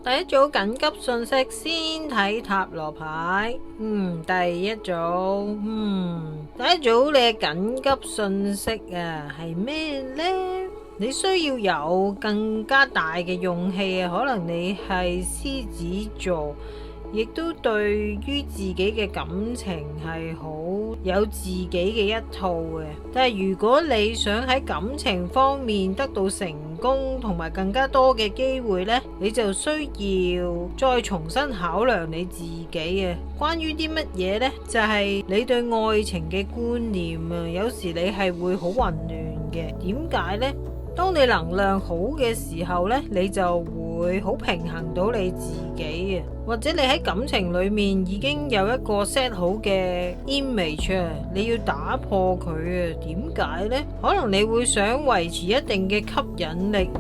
第一組緊急訊息，先睇塔羅牌。第一組，第一組你嘅緊急訊息係咩呢？你需要有更加大嘅勇氣可能你係獅子座，亦都對於自己嘅感情係好有自己嘅一套嘅。但係如果你想喺感情方面得到成功同埋更加多嘅機會呢，你就需要再重新考量你自己嘅。關於啲乜嘢呢？就係你對愛情嘅觀念有時你係會好混亂嘅。點解呢？當你能量好嘅時候呢，你就會好平衡到你自己嘅，或者你喺感情裏面已經有一個 set 好嘅 image 你要打破佢點解呢？可能你會想維持一定嘅吸引力，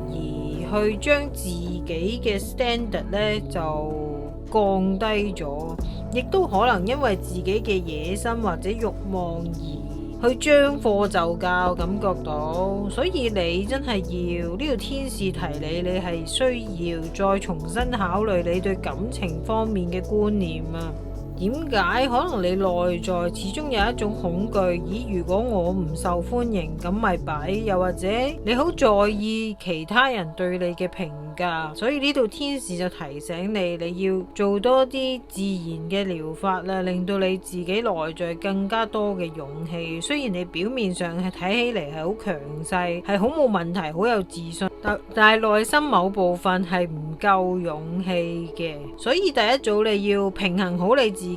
而去將自己嘅 standard 呢就降低咗，亦都可能因為自己嘅野心或者慾望而去將貨就價，感覺到，所以你真係要呢個天使提你，你係需要再重新考慮你對感情方面嘅觀念啊。點解？可能你內在始終有一種恐懼，如果我唔受歡迎咁咪弊，又或者你好在意其他人對你嘅評價，所以呢度天使就提醒你，你要做多啲自然嘅療法啦，令到你自己內在更加多嘅勇氣。雖然你表面上係睇起嚟係好強勢，係好冇問題，好有自信，但係內心某部分係唔夠勇氣嘅。所以第一組你要平衡好你自己。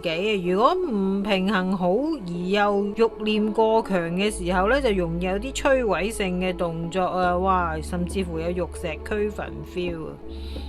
如果唔平衡好而又欲念過強嘅時候呢，就容易有啲摧毀性嘅動作哇，甚至乎有玉石俱焚 feel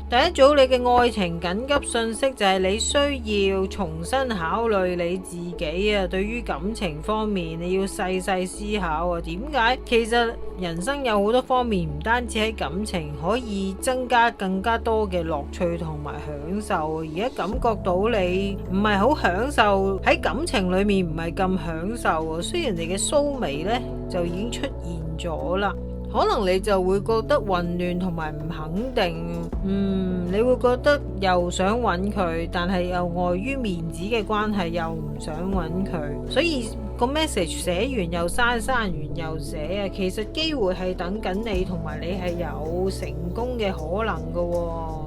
第一組你嘅愛情緊急訊息就係你需要重新考慮你自己對於感情方面你要細細思考點解？其實人生有好多方面，唔單止喺感情，可以增加更加多嘅樂趣同埋享受。而家感覺到你唔係好享受喺感情裏面，唔係咁享受雖然你嘅蘇眉呢就已經出現咗啦，可能你就會覺得混亂同埋唔肯定，你會覺得又想揾佢，但係又礙於面子嘅關係又唔想揾佢，所以個 message 寫完又刪，刪完又寫其實機會係等緊你，同埋你係有成功嘅可能㗎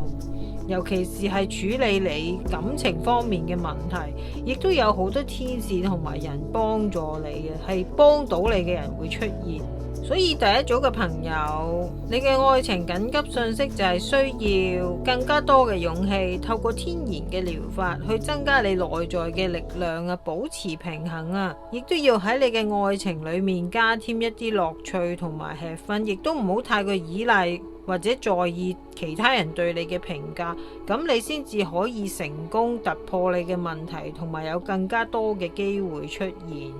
尤其是係處理你感情方面嘅問題，亦都有好多天使同埋人幫助你嘅，係幫到你嘅人會出現。所以第一組嘅朋友，你嘅愛情緊急訊息就係需要更加多嘅勇氣，透過天然嘅療法去增加你內在嘅力量保持平衡亦都要喺你嘅愛情裏面加添一啲樂趣同埋吃分，亦都唔好太過依賴或者在意其他人對你嘅評價，咁你先至可以成功突破你嘅問題，同埋有更加多嘅機會出現。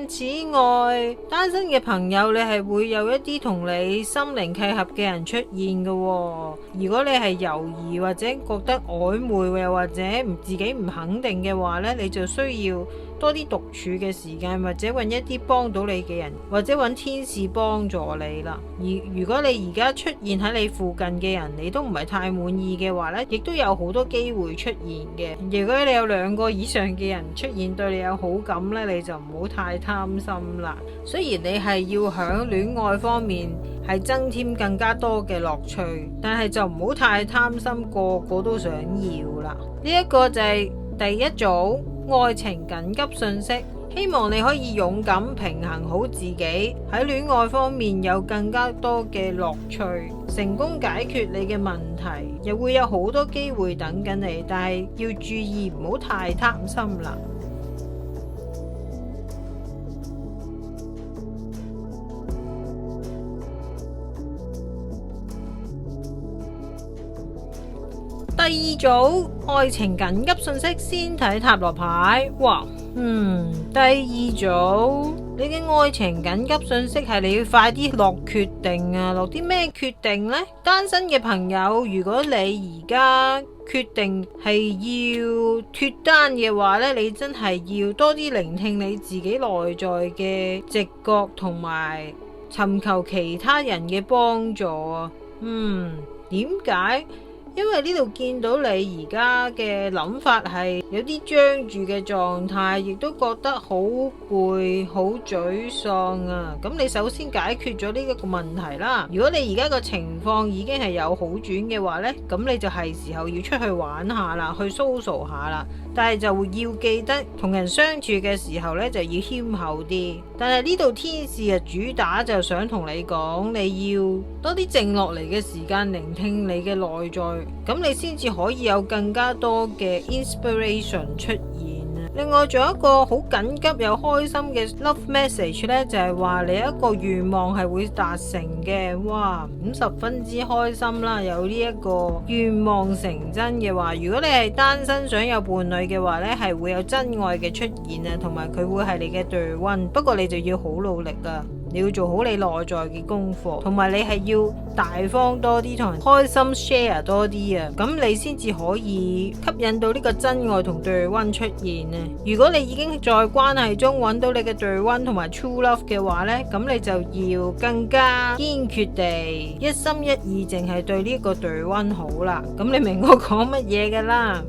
此外，單身嘅朋友，你係會有一啲同你心靈契合嘅人出現嘅如果你係猶豫或者覺得曖昧，又或者自己唔肯定嘅話呢，你就需要多啲獨處嘅時間，或者揾一啲幫到你嘅人，或者揾天使幫助你啦。而如果你而家出現喺你附近嘅人，你都唔係太滿意嘅話呢，亦都有好多機會出現嘅。如果你有2個以上嘅人出現對你有好感呢，你就唔好太貪心啦。雖然你係要響戀愛方面係增添更加多嘅樂趣，但係就唔好太貪心，個個都想要啦。呢一個就係第一組愛情緊急訊息，希望你可以勇敢平衡好自己，喺戀愛方面有更加多嘅樂趣，成功解決你嘅問題，又會有好多機會等緊你，但係要注意唔好太貪心啦。第二組愛情緊急訊息，先睇塔羅牌。哇，第二組你嘅愛情緊急訊息係你要快啲落決定落啲咩決定呢？單身嘅朋友，如果你而家決定係要脫單嘅話呢，你真係要多啲聆聽你自己內在嘅直覺，同埋尋求其他人嘅幫助點解？因為呢度見到你而家嘅諗法係有啲僵住嘅狀態，亦都覺得好攰、好沮喪啊。咁你首先解決咗呢一個問題啦。如果你而家個情況已經係有好轉嘅話呢，咁你就係時候要出去玩下啦，去 social 下啦。但係就要記得同人相處嘅時候呢，就要謙厚啲。但係呢度天使啊，主打就想同你講，你要多啲靜落嚟嘅時間，聆聽你嘅內在，咁你先至可以有更加多嘅 inspiration 出現。另外仲有一個好緊急又開心嘅 love message 呢，就係話你一個願望係會達成嘅。哇，50分之開心啦！有呢一個願望成真嘅話，如果你係單身想有伴侶嘅話呢，係會有真愛嘅出現啊，同埋佢會係你嘅 the one。不過你就要好努力啊！你要做好你內在嘅功課，同埋你係要大方多啲，同人開心 share 多啲啊，咁你先至可以吸引到呢個真愛同對 one 出現啊。如果你已經在關係中揾到你嘅對 one 同埋 true love 嘅話呢，咁你就要更加堅決地一心一意淨係對呢個對 one 好啦。咁你明我講乜嘢噶啦？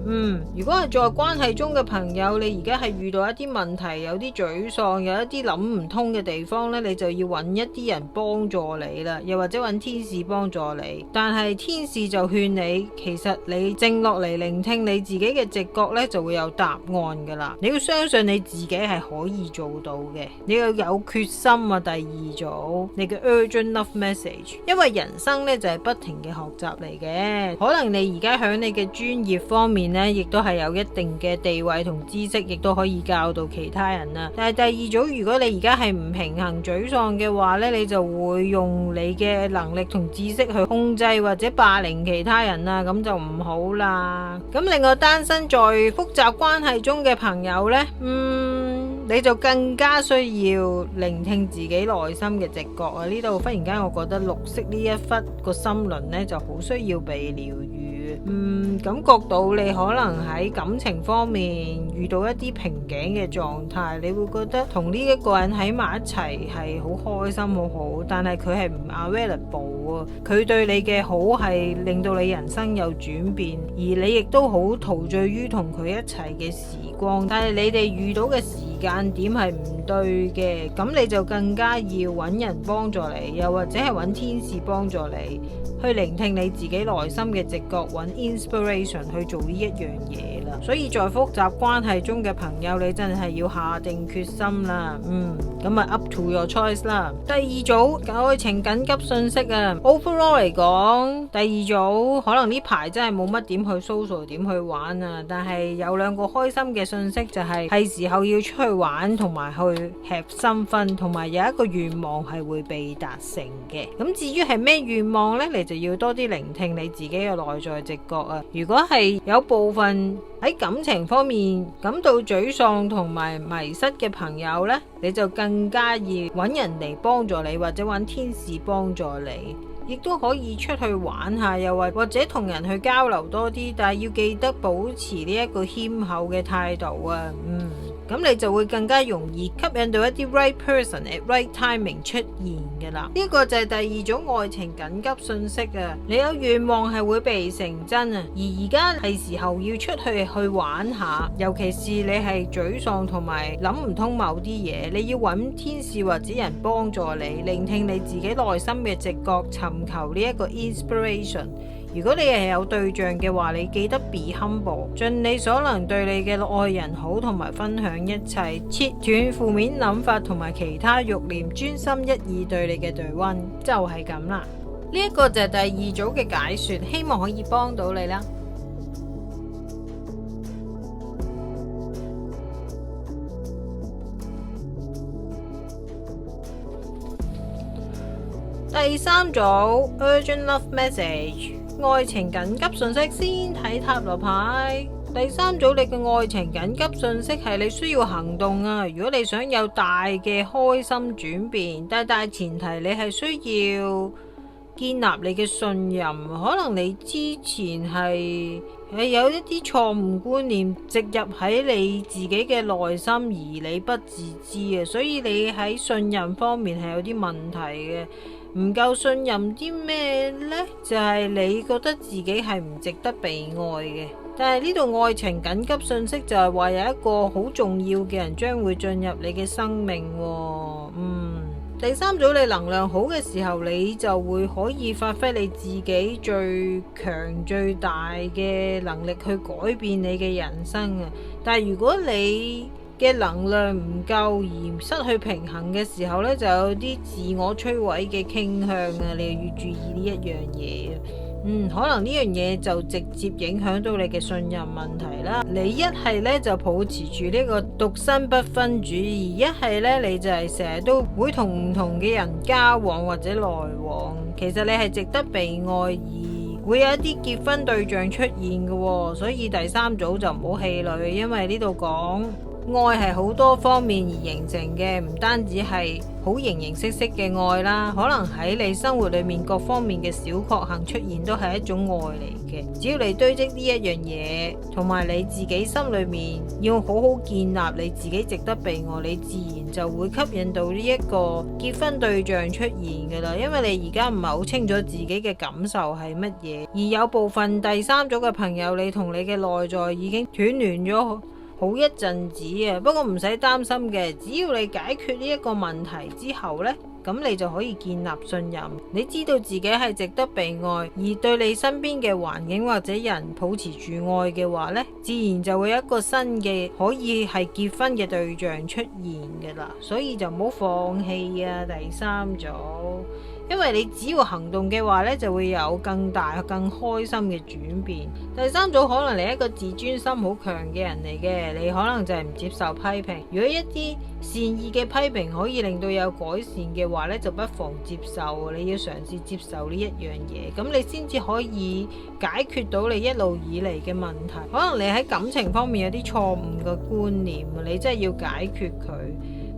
如果係在關係中嘅朋友，你而家係遇到一啲問題，有啲沮喪，有一啲諗唔通嘅地方呢，你就要揾一啲人幫助你啦，又或者揾天使幫助你。但係天使就勸你，其實你靜落嚟聆聽你自己嘅直覺呢，就會有答案噶啦。你要相信你自己係可以做到嘅，你要有決心啊。第二組你嘅 urgent love message， 因為人生呢就係不停嘅學習嚟嘅，可能你而家喺你嘅專業方面呢，亦都係有一定嘅地位同知識，亦都可以教導其他人啦。但係第二組，如果你而家係唔平衡沮喪嘅話呢，你就會用你嘅能力同知識去控制或者霸凌其他人啦，咁就唔好啦。咁另外單身在複雜關係中嘅朋友呢，你就更加需要聆聽自己內心嘅直覺啊！呢度忽然間我覺得綠色呢一忽個心輪呢就好需要被療癒。感覺到你可能喺感情方面遇到一啲瓶頸嘅狀態，你會覺得同呢一個人喺埋一齊係好開心好好，但係佢係唔 available 啊，佢對你嘅好係令到你人生有轉變，而你亦都好陶醉於同佢一齊嘅時光，但係你哋遇到嘅時間點係唔對嘅，咁你就更加要揾人幫助你，又或者係揾天使幫助你去聆聽你自己內心嘅直覺，揾 inspiration 去做呢一樣嘢啦。所以在複雜關係中嘅朋友，你真係要下定決心啦。咁啊 up to your choice 啦。第二組愛情緊急訊息啊 ，overall 嚟講，第二組可能呢排真係冇乜點去 social 點去玩啊，但係有兩個開心嘅訊息就係時候要出去玩同埋去吃新婚，同埋有一個願望係會被達成嘅。咁至於係咩願望呢？你就要多啲聆聽你自己嘅內在直覺啊。如果係有部分喺感情方面感到沮喪同埋迷失嘅朋友呢，你就更加要揾人嚟幫助你，或者揾天使幫助你，亦都可以出去玩下，又或者同人去交流多啲，但係要記得保持呢一個謙厚嘅態度啊。咁你就會更加容易吸引到一啲 right person at right timing 出現嘅啦。呢個就係第二種愛情緊急訊息啊！你有願望係會被成真啊！而家係時候要出去玩下，尤其是你係沮喪同埋諗唔通某啲嘢，你要揾天使或者人幫助你，聆聽你自己內心嘅直覺，尋求呢一個 inspiration。如果你係有對象嘅話，你記得 be humble， 盡你所能對你嘅愛人好，同埋分享一切，切斷負面諗法同埋其他慾念，專心一意對你嘅對溫，就係咁啦。呢一個就係第二組嘅解說，希望可以幫到你啦。第三組 urgent love message， 愛情緊急訊息，先睇塔羅牌。第三組，你嘅愛情緊急訊息係你需要行動啊！如果你想有大嘅開心轉變，但係大前提你係需要建立你嘅信任。可能你之前係係有一啲錯誤觀念植入喺你自己嘅內心，而你不自知嘅，所以你喺信任方面係有啲問題嘅。唔夠信任啲咩呢？就係你覺得自己係唔值得被愛嘅。但係呢度愛情緊急訊息就係話有一個好重要嘅人將會進入你嘅生命喎。第三組你能量好嘅時候，你就會可以發揮你自己最強最大嘅能力去改變你嘅人生啊！但係如果你嘅能量唔夠而失去平衡嘅時候呢，就有啲自我摧毀嘅傾向啊！你又要注意呢一樣嘢啊！可能呢樣嘢就直接影響到你嘅信任問題啦。你一係呢就抱持住呢個獨身不分主義，一係呢你就係成日都會同唔同嘅人交往或者來往。其實你係值得被愛，而會有一啲結婚對象出現嘅，所以第三組就唔好氣餒，因為呢度講愛係好多方面而形成嘅，唔單止係好形形色色嘅愛啦，可能喺你生活裏面各方面嘅小確幸出現都係一種愛嚟嘅。只要你堆積呢一樣嘢，同埋你自己心裏面要好好建立你自己值得被愛，你自然就會吸引到呢一個結婚對象出現噶啦。因為你而家唔係好清楚自己嘅感受係乜嘢，而有部分第三組嘅朋友，你同你嘅內在已經斷聯咗好一陣子啊，不過唔使擔心嘅，只要你解決呢一個問題之後呢，咁你就可以建立信任。你知道自己係值得被愛，而對你身邊嘅環境或者人保持住愛嘅話呢，自然就會有一個新嘅可以係結婚嘅對象出現㗎啦。所以就唔好放棄啊，第三組。因為你只要行動嘅話呢，就會有更大更開心嘅轉變。第三組可能你係一個自尊心好強嘅人嚟嘅，你可能就係唔接受批評。如果一啲善意嘅批評可以令到有改善嘅話呢，就不妨接受。你要嘗試接受呢一樣嘢，咁你先至可以解決到你一路以嚟嘅問題。可能你喺感情方面有啲錯誤嘅觀念，你真係要解決佢。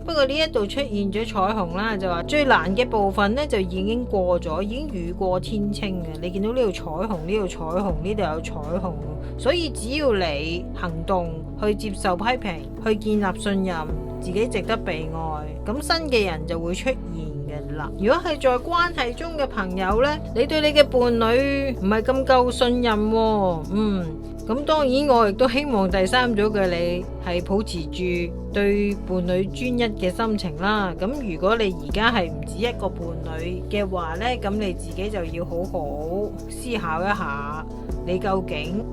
不過呢一度出現咗彩虹啦，就話最難嘅部分呢就已經過咗，已經雨過天青嘅。你見到呢度彩虹，呢度彩虹，呢度有彩虹，所以只要你行動去接受批評，去建立信任，自己值得被愛，咁新嘅人就會出現嘅啦。如果係在關係中嘅朋友呢，你對你嘅伴侶唔係咁夠信任喎，咁當然我亦都希望第三組嘅你係保持住對伴侶專一嘅心情啦。咁如果你而家係唔止一個伴侶嘅話呢，咁你自己就要好好思考一下，你究竟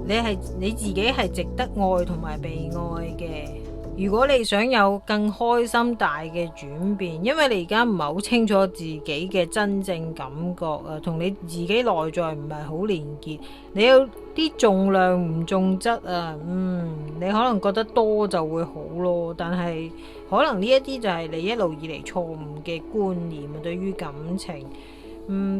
你自己係值得愛同埋被愛嘅。如果你想有更開心大嘅轉變，因為你而家唔係好清楚自己嘅真正感覺啊，同你自己內在唔係好連結，你有啲重量唔重質啊，你可能覺得多就會好咯，但係可能呢一啲就係你一路以嚟錯誤嘅觀念啊，對於感情。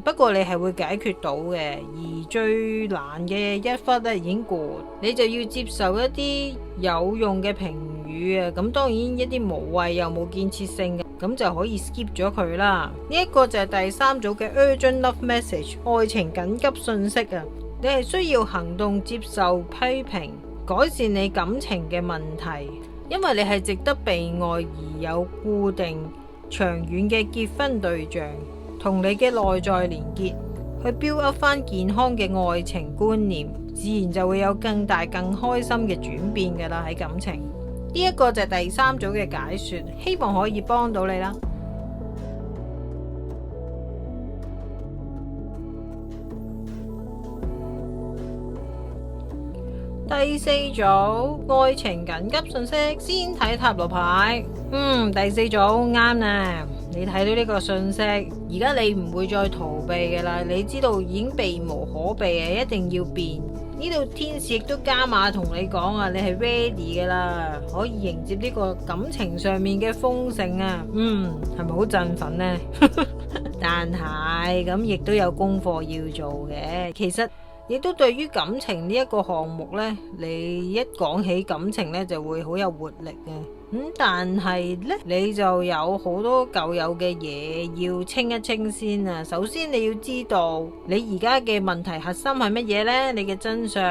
不過你係會解決到嘅，而最難嘅一忽咧已經過，你就要接受一啲有用嘅評語啊。咁當然一啲無謂又冇建設性嘅，咁就可以 skip 咗佢啦。呢一個就係第三組嘅 urgent love message 愛情緊急訊息啊。你係需要行動接受批評，改善你感情嘅問題，因為你係值得被愛而有固定長遠嘅結婚對象。同你嘅內在連結，去 build up 翻健康嘅愛情觀念，自然就會有更大更開心嘅轉變噶啦。喺感情呢一個就係第三組嘅解說，希望可以幫到你啦。第四組愛情緊急訊息，先睇塔羅牌。第四組啱啦。你睇到呢個訊息，而家你唔會再逃避嘅啦，你知道已經避無可避嘅，一定要變。呢度天使亦都加碼同你講啊，你係 ready 嘅啦，可以迎接呢個感情上面嘅豐盛啊。係咪好振奮呢？但係咁亦都有功課要做嘅。其實亦都對於感情呢一個項目呢，你一講起感情呢，就會好有活力嘅。但係呢，你就有好多舊有嘅嘢要清一清先啊。首先你要知道你而家嘅問題核心係乜嘢呢？你嘅真相，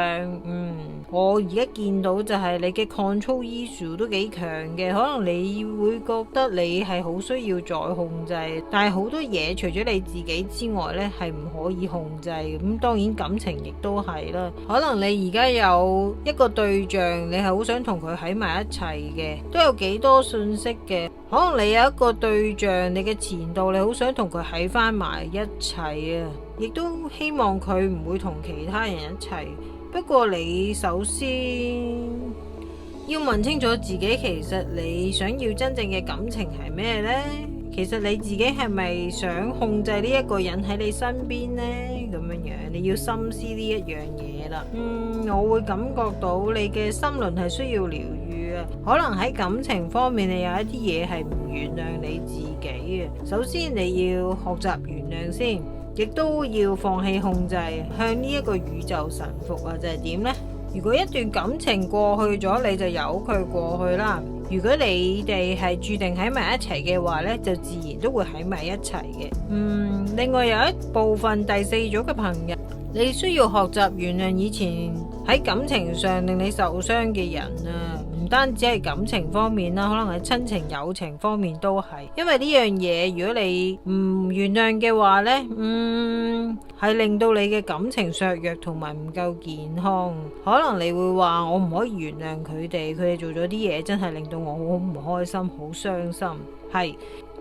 我而家見到就係你嘅 control issue 都幾強嘅，可能你會覺得你係好需要再控制，但係好多嘢除咗你自己之外呢，係唔可以控制。咁當然感情亦都係啦，可能你而家有一個對象，你係好想同佢喺埋一齊嘅，都有幾多信息嘅。可能你有一個對象，你嘅前度你好想同佢喺翻埋一齊啊，亦都希望佢唔會同其他人一齊。不過你首先要問清楚自己，其實你想要真正嘅感情係咩呢？其實你自己係咪想控制呢一個人喺你身邊呢？咁樣你要深思呢一樣嘢啦。我會感覺到你嘅心輪係需要療愈啊。可能喺感情方面，你有一啲嘢係唔原諒你自己嘅。首先你要學習原諒先，亦都要放棄控制，向呢一個宇宙臣服啊！就係點呢？如果一段感情過去咗，你就由佢過去啦。如果你哋係注定喺埋一齊嘅話呢，就自然都會喺埋一齊嘅。另外有一部分第四組嘅朋友，你需要學習原諒以前喺感情上令你受傷嘅人啊。唔單止係感情方面啦，可能係親情友情方面都係，因為呢樣嘢如果你唔原諒嘅話呢，係令到你嘅感情削弱同埋唔夠健康。可能你會話我唔可以原諒佢哋做咗啲嘢真係令到我好唔開心，好傷心。係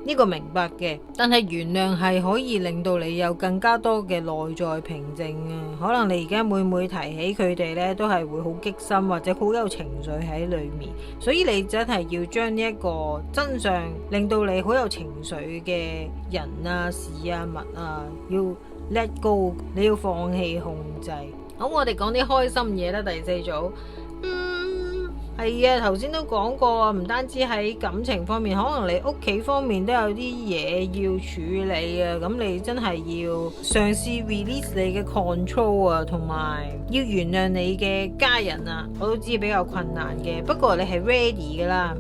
呢個明白嘅，但係原諒係可以令到你有更加多嘅內在平靜啊。可能你而家每提起佢哋呢，都係會好激心或者好有情緒喺裏面，所以你真係要將呢一個真相令到你好有情緒嘅人啊、事啊、物啊，要 let go， 你要放棄控制。好，我哋講啲開心嘢啦。第四組，係啊，頭先都講過啊，唔單止喺感情方面，可能你屋企方面都有啲嘢要處理啊。咁你真係要嘗試 release 你嘅 control 啊，同埋要原諒你嘅家人啊。我都知比較困難嘅，不過你係 ready 噶啦。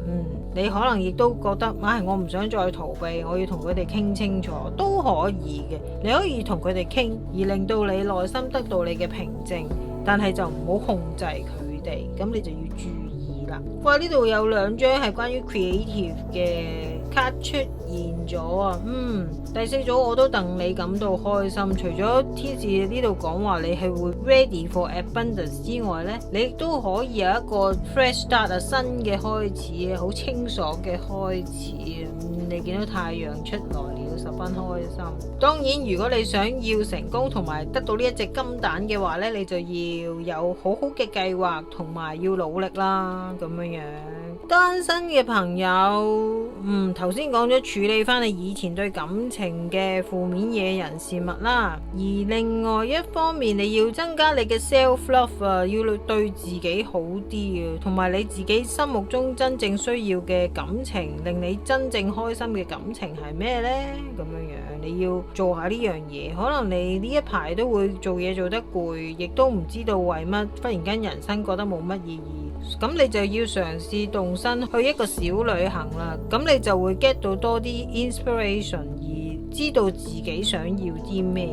你可能亦都覺得，我唔想再逃避，我要同佢哋傾清楚，都可以嘅。你可以同佢哋傾，而令到你內心得到你嘅平靜，但係就唔好控制佢哋。咁你就要注意啦。哇！呢度有兩張係關於 creative 嘅卡出現咗啊。第四組我都戥你感到開心。除咗天使呢度講話你係會 ready for abundance 之外呢，你亦都可以有一個 fresh start 啊，新嘅開始啊，好清爽嘅開始啊。你見到太陽出來了，十分開心。當然如果你想要成功同埋得到呢一隻金蛋嘅話呢，你就要有好好嘅計劃同埋要努力啦。咁樣單身嘅朋友，頭先講咗處理翻你以前對感情嘅負面嘢、人事物啦，而另外一方面你要增加你嘅 self love 啊，要對自己好啲啊，同埋你自己心目中真正需要嘅感情，令你真正開心嘅感情係咩呢？咁樣你要做下呢樣嘢。可能你呢一排都會做嘢做得攰，亦都唔知道為乜忽然間人生覺得冇乜意義，咁你就要嘗試動身去一個小旅行啦。咁你就會 get 到多啲 inspiration， 而知道自己想要啲咩。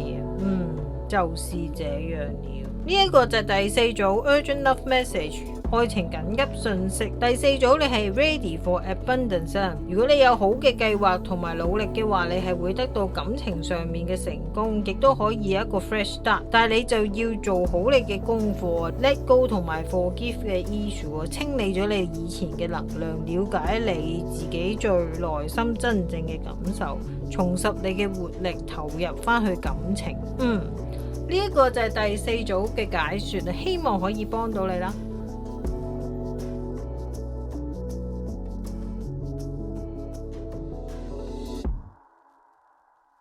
就是這樣了。呢一個就係第四組 urgent love message， 愛情緊急訊息。第四組你係 ready for abundance 啊。如果你有好嘅計劃同埋努力嘅話，你係會得到感情上面嘅成功，亦都可以有一個 fresh start。但係你就要做好你嘅功課 ，let go 同埋 forgive 嘅 issue， 清理咗你以前嘅能量，了解你自己最內心真正嘅感受，重拾你嘅活力，投入翻去感情。呢一個就係第四組嘅解說，希望可以幫到你啦。